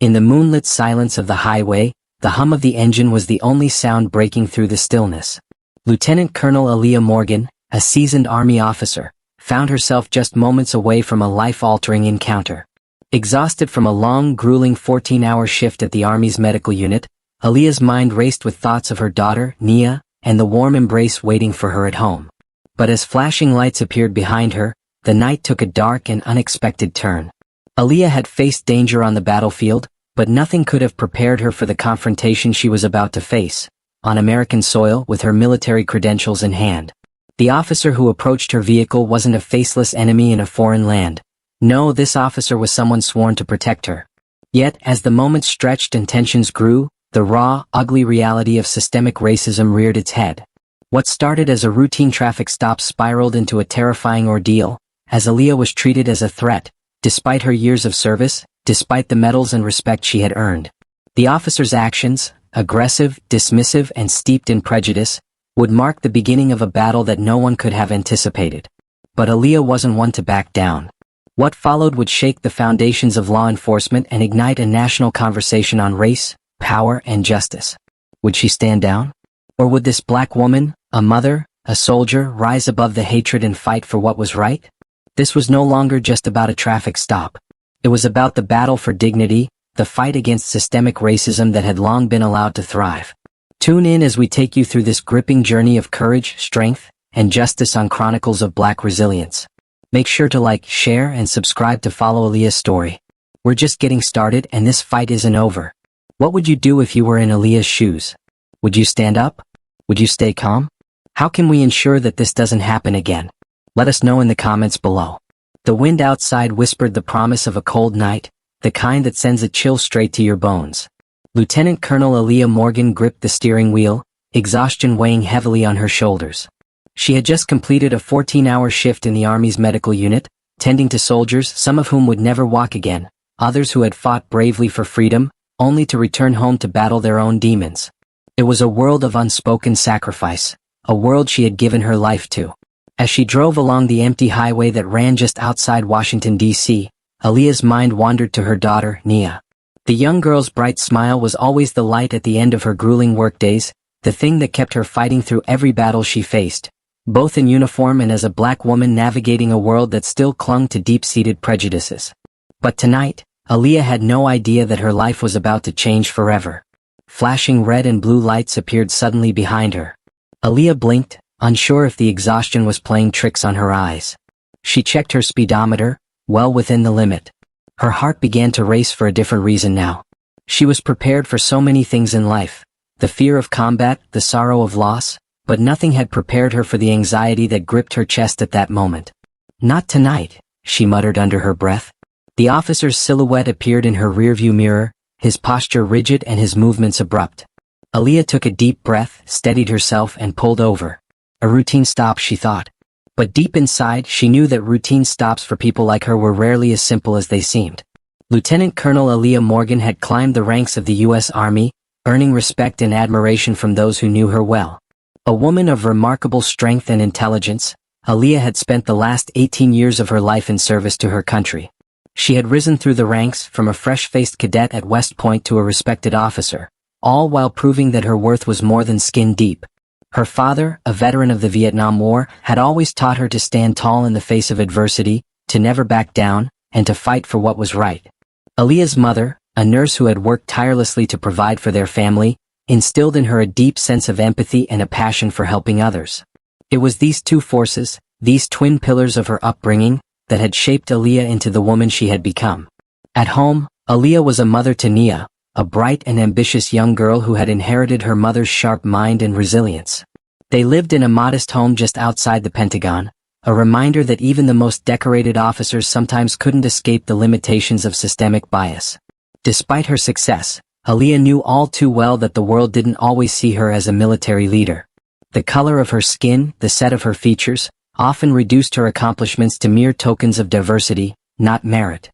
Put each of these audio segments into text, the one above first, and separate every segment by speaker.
Speaker 1: In the moonlit silence of the highway, the hum of the engine was the only sound breaking through the stillness. Lieutenant Colonel Aaliyah Morgan, a seasoned Army officer, found herself just moments away from a life-altering encounter. Exhausted from a long, grueling 14-hour shift at the Army's medical unit, Aaliyah's mind raced with thoughts of her daughter, Nia, and the warm embrace waiting for her at home. But as flashing lights appeared behind her, the night took a dark and unexpected turn. Aaliyah had faced danger on the battlefield, but nothing could have prepared her for the confrontation she was about to face, on American soil with her military credentials in hand. The officer who approached her vehicle wasn't a faceless enemy in a foreign land. No, this officer was someone sworn to protect her. Yet, as the moments stretched and tensions grew, the raw, ugly reality of systemic racism reared its head. What started as a routine traffic stop spiraled into a terrifying ordeal, as Aaliyah was treated as a threat, despite her years of service, despite the medals and respect she had earned. The officer's actions, aggressive, dismissive, and steeped in prejudice, would mark the beginning of a battle that no one could have anticipated. But Aaliyah wasn't one to back down. What followed would shake the foundations of law enforcement and ignite a national conversation on race, power, and justice. Would she stand down? Or would this black woman, a mother, a soldier, rise above the hatred and fight for what was right? This was no longer just about a traffic stop. It was about the battle for dignity, the fight against systemic racism that had long been allowed to thrive. Tune in as we take you through this gripping journey of courage, strength, and justice on Chronicles of Black Resilience. Make sure to like, share, and subscribe to follow Aaliyah's story. We're just getting started and this fight isn't over. What would you do if you were in Aaliyah's shoes? Would you stand up? Would you stay calm? How can we ensure that this doesn't happen again? Let us know in the comments below. The wind outside whispered the promise of a cold night, the kind that sends a chill straight to your bones. Lieutenant Colonel Aaliyah Morgan gripped the steering wheel, exhaustion weighing heavily on her shoulders. She had just completed a 14-hour shift in the Army's medical unit, tending to soldiers, some of whom would never walk again, others who had fought bravely for freedom, only to return home to battle their own demons. It was a world of unspoken sacrifice, a world she had given her life to. As she drove along the empty highway that ran just outside Washington, D.C., Aaliyah's mind wandered to her daughter, Nia. The young girl's bright smile was always the light at the end of her grueling workdays, the thing that kept her fighting through every battle she faced, both in uniform and as a black woman navigating a world that still clung to deep-seated prejudices. But tonight, Aaliyah had no idea that her life was about to change forever. Flashing red and blue lights appeared suddenly behind her. Aaliyah blinked, unsure if the exhaustion was playing tricks on her eyes. She checked her speedometer, well within the limit. Her heart began to race for a different reason now. She was prepared for so many things in life, the fear of combat, the sorrow of loss, but nothing had prepared her for the anxiety that gripped her chest at that moment. Not tonight, she muttered under her breath. The officer's silhouette appeared in her rearview mirror, his posture rigid and his movements abrupt. Aaliyah took a deep breath, steadied herself, and pulled over. A routine stop, she thought. But deep inside, she knew that routine stops for people like her were rarely as simple as they seemed. Lieutenant Colonel Aaliyah Morgan had climbed the ranks of the U.S. Army, earning respect and admiration from those who knew her well. A woman of remarkable strength and intelligence, Aaliyah had spent the last 18 years of her life in service to her country. She had risen through the ranks from a fresh-faced cadet at West Point to a respected officer, all while proving that her worth was more than skin deep. Her father, a veteran of the Vietnam War, had always taught her to stand tall in the face of adversity, to never back down, and to fight for what was right. Aaliyah's mother, a nurse who had worked tirelessly to provide for their family, instilled in her a deep sense of empathy and a passion for helping others. It was these two forces, these twin pillars of her upbringing, that had shaped Aaliyah into the woman she had become. At home, Aaliyah was a mother to Nia, a bright and ambitious young girl who had inherited her mother's sharp mind and resilience. They lived in a modest home just outside the Pentagon, a reminder that even the most decorated officers sometimes couldn't escape the limitations of systemic bias. Despite her success, Aaliyah knew all too well that the world didn't always see her as a military leader. The color of her skin, the set of her features, often reduced her accomplishments to mere tokens of diversity, not merit.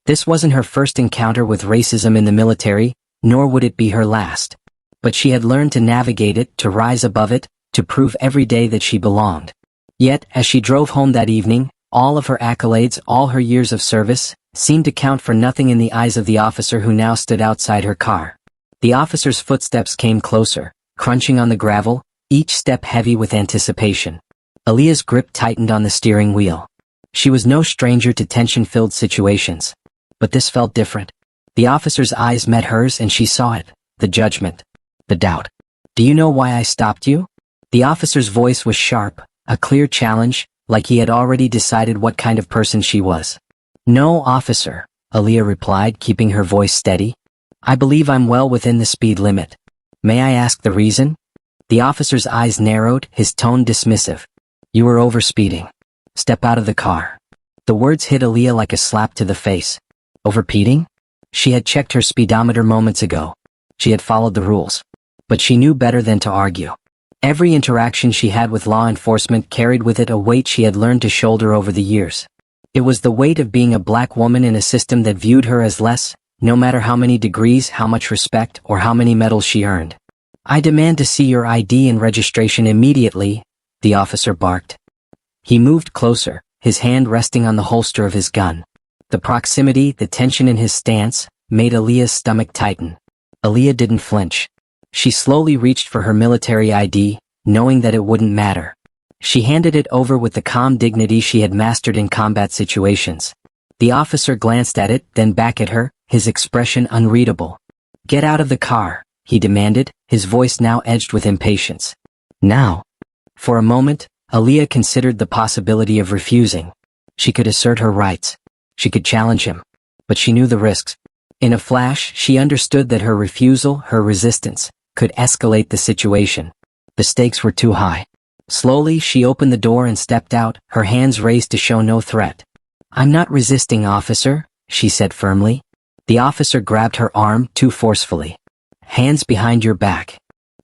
Speaker 1: This wasn't her first encounter with racism in the military, nor would it be her last. But she had learned to navigate it, to rise above it, to prove every day that she belonged. Yet, as she drove home that evening, all of her accolades, all her years of service, seemed to count for nothing in the eyes of the officer who now stood outside her car. The officer's footsteps came closer, crunching on the gravel, each step heavy with anticipation. Aaliyah's grip tightened on the steering wheel. She was no stranger to tension-filled situations. But this felt different. The officer's eyes met hers and she saw it, the judgment, the doubt. "Do you know why I stopped you?" The officer's voice was sharp, a clear challenge, like he had already decided what kind of person she was. "No, officer," Aaliyah replied, keeping her voice steady. "I believe I'm well within the speed limit. May I ask the reason?" The officer's eyes narrowed, his tone dismissive. "You were overspeeding. Step out of the car." The words hit Aaliyah like a slap to the face. Overspeeding? She had checked her speedometer moments ago. She had followed the rules. But she knew better than to argue. Every interaction she had with law enforcement carried with it a weight she had learned to shoulder over the years. It was the weight of being a black woman in a system that viewed her as less, no matter how many degrees, how much respect, or how many medals she earned. "I demand to see your ID and registration immediately," the officer barked. He moved closer, his hand resting on the holster of his gun. The proximity, the tension in his stance, made Aaliyah's stomach tighten. Aaliyah didn't flinch. She slowly reached for her military ID, knowing that it wouldn't matter. She handed it over with the calm dignity she had mastered in combat situations. The officer glanced at it, then back at her, his expression unreadable. "Get out of the car," he demanded, his voice now edged with impatience. "Now." For a moment, Aaliyah considered the possibility of refusing. She could assert her rights. She could challenge him. But she knew the risks. In a flash, she understood that her refusal, her resistance, could escalate the situation. The stakes were too high. Slowly, she opened the door and stepped out, her hands raised to show no threat. "I'm not resisting, officer," she said firmly. The officer grabbed her arm too forcefully. "Hands behind your back."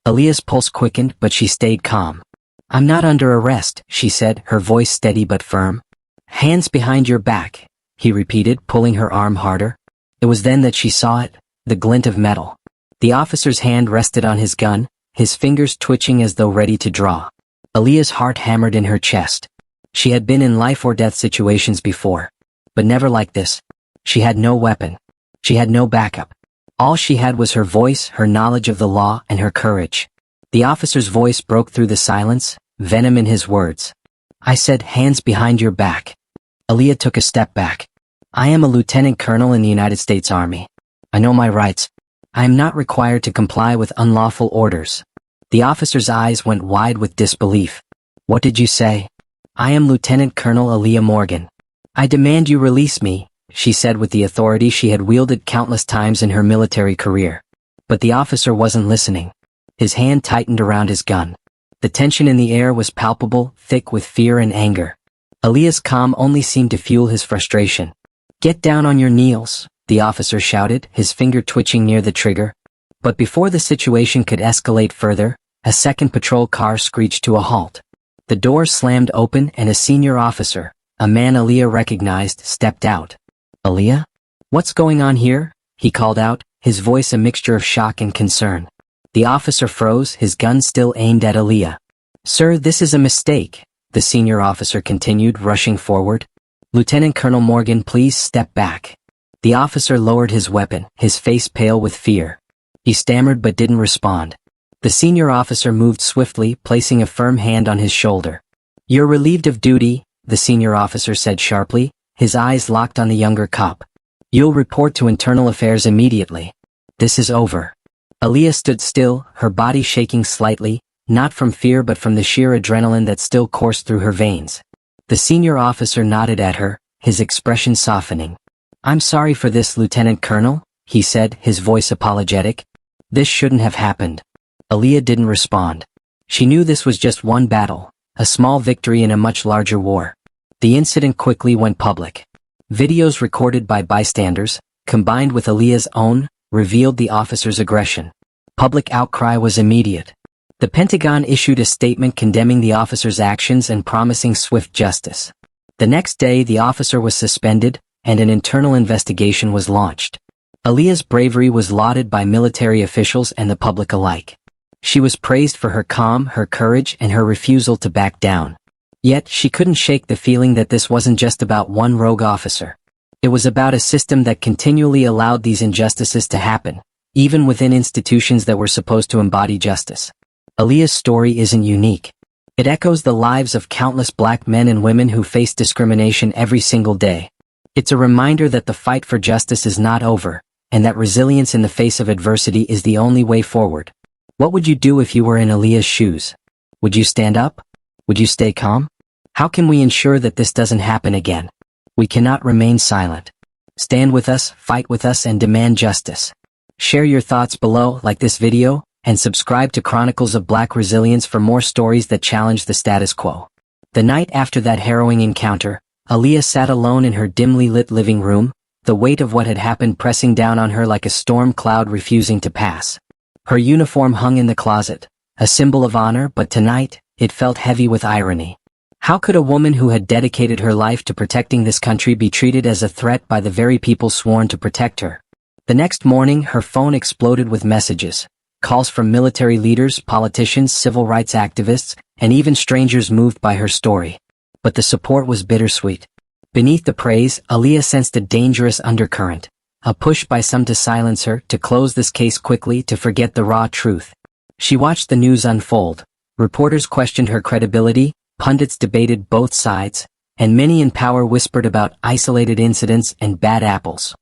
Speaker 1: Aaliyah's pulse quickened, but she stayed calm. "I'm not under arrest," she said, her voice steady but firm. "Hands behind your back," he repeated, pulling her arm harder. It was then that she saw it, the glint of metal. The officer's hand rested on his gun, his fingers twitching as though ready to draw. Aaliyah's heart hammered in her chest. She had been in life-or-death situations before, but never like this. She had no weapon. She had no backup. All she had was her voice, her knowledge of the law, and her courage. The officer's voice broke through the silence, venom in his words. "I said, hands behind your back." Aaliyah took a step back. "I am a lieutenant colonel in the United States Army. I know my rights. I am not required to comply with unlawful orders." The officer's eyes went wide with disbelief. "What did you say?" "I am Lieutenant Colonel Aaliyah Morgan. I demand you release me," she said with the authority she had wielded countless times in her military career. But the officer wasn't listening. His hand tightened around his gun. The tension in the air was palpable, thick with fear and anger. Aaliyah's calm only seemed to fuel his frustration. "Get down on your knees," the officer shouted, his finger twitching near the trigger. But before the situation could escalate further, a second patrol car screeched to a halt. The door slammed open and a senior officer, a man Aaliyah recognized, stepped out. "Aaliyah? What's going on here?" he called out, his voice a mixture of shock and concern. The officer froze, his gun still aimed at Aaliyah. "Sir, this is a mistake," the senior officer continued, rushing forward. "Lieutenant Colonel Morgan, please step back." The officer lowered his weapon, his face pale with fear. He stammered but didn't respond. The senior officer moved swiftly, placing a firm hand on his shoulder. "You're relieved of duty," the senior officer said sharply, his eyes locked on the younger cop. "You'll report to Internal Affairs immediately. This is over." Aaliyah stood still, her body shaking slightly, not from fear but from the sheer adrenaline that still coursed through her veins. The senior officer nodded at her, his expression softening. "I'm sorry for this, Lieutenant Colonel," he said, his voice apologetic. "This shouldn't have happened." Aaliyah didn't respond. She knew this was just one battle, a small victory in a much larger war. The incident quickly went public. Videos recorded by bystanders, combined with Aaliyah's own, revealed the officer's aggression. Public outcry was immediate. The Pentagon issued a statement condemning the officer's actions and promising swift justice. The next day, the officer was suspended, and an internal investigation was launched. Aaliyah's bravery was lauded by military officials and the public alike. She was praised for her calm, her courage, and her refusal to back down. Yet, she couldn't shake the feeling that this wasn't just about one rogue officer. It was about a system that continually allowed these injustices to happen, even within institutions that were supposed to embody justice. Aaliyah's story isn't unique. It echoes the lives of countless black men and women who face discrimination every single day. It's a reminder that the fight for justice is not over, and that resilience in the face of adversity is the only way forward. What would you do if you were in Aaliyah's shoes? Would you stand up? Would you stay calm? How can we ensure that this doesn't happen again? We cannot remain silent. Stand with us, fight with us, and demand justice. Share your thoughts below, like this video, and subscribe to Chronicles of Black Resilience for more stories that challenge the status quo. The night after that harrowing encounter, Aaliyah sat alone in her dimly lit living room, the weight of what had happened pressing down on her like a storm cloud refusing to pass. Her uniform hung in the closet, a symbol of honor, but tonight, it felt heavy with irony. How could a woman who had dedicated her life to protecting this country be treated as a threat by the very people sworn to protect her? The next morning, her phone exploded with messages. Calls from military leaders, politicians, civil rights activists, and even strangers moved by her story. But the support was bittersweet. Beneath the praise, Aaliyah sensed a dangerous undercurrent. A push by some to silence her, to close this case quickly, to forget the raw truth. She watched the news unfold. Reporters questioned her credibility, pundits debated both sides, and many in power whispered about isolated incidents and bad apples.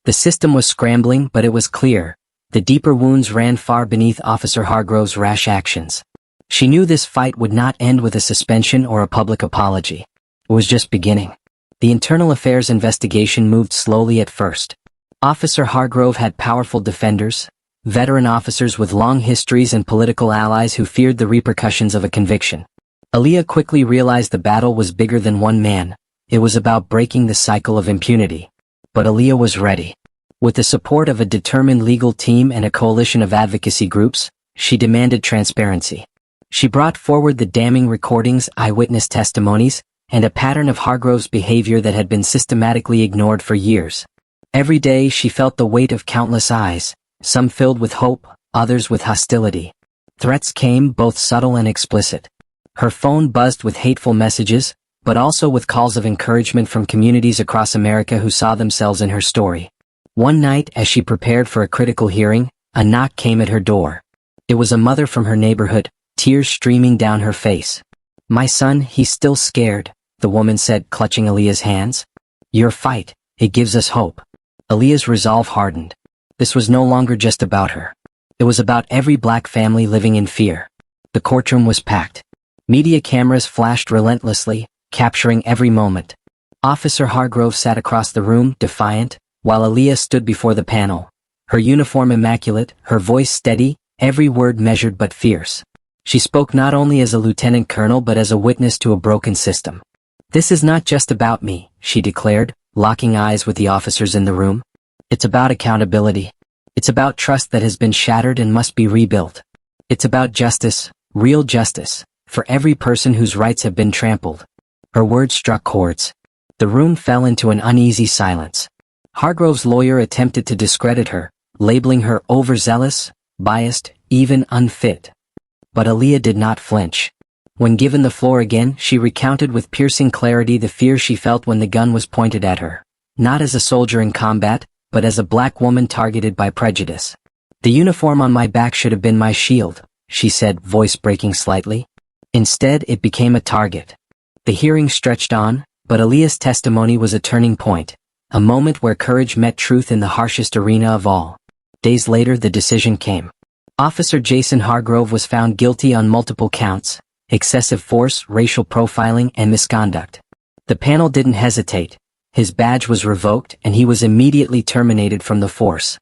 Speaker 1: The system was scrambling, but it was clear. The deeper wounds ran far beneath Officer Hargrove's rash actions. She knew this fight would not end with a suspension or a public apology. It was just beginning. The internal affairs investigation moved slowly at first. Officer Hargrove had powerful defenders, veteran officers with long histories and political allies who feared the repercussions of a conviction. Aaliyah quickly realized the battle was bigger than one man. It was about breaking the cycle of impunity. But Aaliyah was ready. With the support of a determined legal team and a coalition of advocacy groups, she demanded transparency. She brought forward the damning recordings, eyewitness testimonies, and a pattern of Hargrove's behavior that had been systematically ignored for years. Every day she felt the weight of countless eyes, some filled with hope, others with hostility. Threats came, both subtle and explicit. Her phone buzzed with hateful messages, but also with calls of encouragement from communities across America who saw themselves in her story. One night, as she prepared for a critical hearing, a knock came at her door. It was a mother from her neighborhood, tears streaming down her face. "My son, he's still scared," the woman said, clutching Aaliyah's hands. "Your fight, it gives us hope." Aaliyah's resolve hardened. This was no longer just about her. It was about every black family living in fear. The courtroom was packed. Media cameras flashed relentlessly, capturing every moment. Officer Hargrove sat across the room, defiant, while Aaliyah stood before the panel. Her uniform immaculate, her voice steady, every word measured but fierce. She spoke not only as a lieutenant colonel but as a witness to a broken system. "This is not just about me," she declared, locking eyes with the officers in the room. "It's about accountability. It's about trust that has been shattered and must be rebuilt. It's about justice, real justice, for every person whose rights have been trampled." Her words struck chords. The room fell into an uneasy silence. Hargrove's lawyer attempted to discredit her, labeling her overzealous, biased, even unfit. But Aaliyah did not flinch. When given the floor again, she recounted with piercing clarity the fear she felt when the gun was pointed at her. Not as a soldier in combat, but as a black woman targeted by prejudice. "The uniform on my back should have been my shield," she said, voice breaking slightly. Instead, it became a target. The hearing stretched on, but Aaliyah's testimony was a turning point. A moment where courage met truth in the harshest arena of all. Days later, the decision came. Officer Jason Hargrove was found guilty on multiple counts: excessive force, racial profiling, and misconduct. The panel didn't hesitate. His badge was revoked, and he was immediately terminated from the force.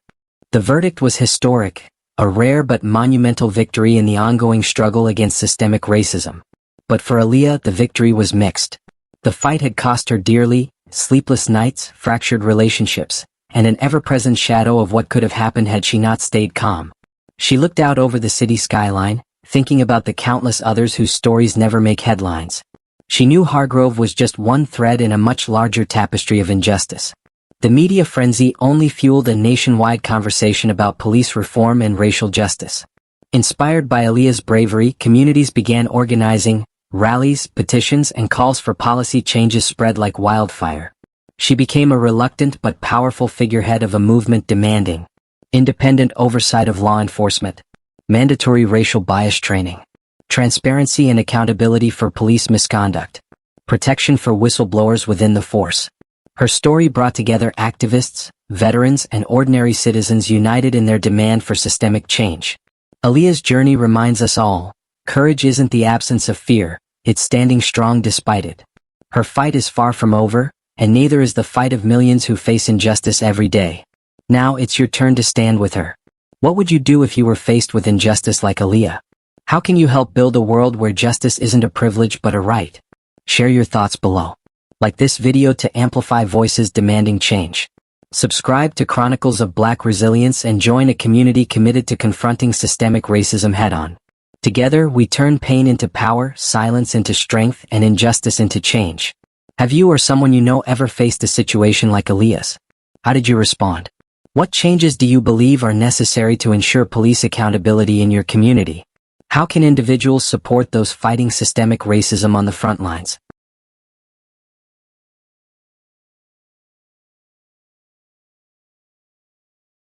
Speaker 1: The verdict was historic, a rare but monumental victory in the ongoing struggle against systemic racism. But for Aaliyah, the victory was mixed. The fight had cost her dearly: sleepless nights, fractured relationships, and an ever-present shadow of what could have happened had she not stayed calm. She looked out over the city skyline, thinking about the countless others whose stories never make headlines. She knew Hargrove was just one thread in a much larger tapestry of injustice. The media frenzy only fueled a nationwide conversation about police reform and racial justice. Inspired by Aaliyah's bravery, communities began organizing. Rallies, petitions, and calls for policy changes spread like wildfire. She became a reluctant but powerful figurehead of a movement demanding independent oversight of law enforcement, mandatory racial bias training, transparency and accountability for police misconduct, protection for whistleblowers within the force. Her story brought together activists, veterans, and ordinary citizens united in their demand for systemic change. Aaliyah's journey reminds us all, courage isn't the absence of fear, it's standing strong despite it. Her fight is far from over, and neither is the fight of millions who face injustice every day. Now it's your turn to stand with her. What would you do if you were faced with injustice like Aaliyah? How can you help build a world where justice isn't a privilege but a right? Share your thoughts below. Like this video to amplify voices demanding change. Subscribe to Chronicles of Black Resilience and join a community committed to confronting systemic racism head-on. Together, we turn pain into power, silence into strength, and injustice into change. Have you or someone you know ever faced a situation like Aaliyah's? How did you respond? What changes do you believe are necessary to ensure police accountability in your community? How can individuals support those fighting systemic racism on the front lines?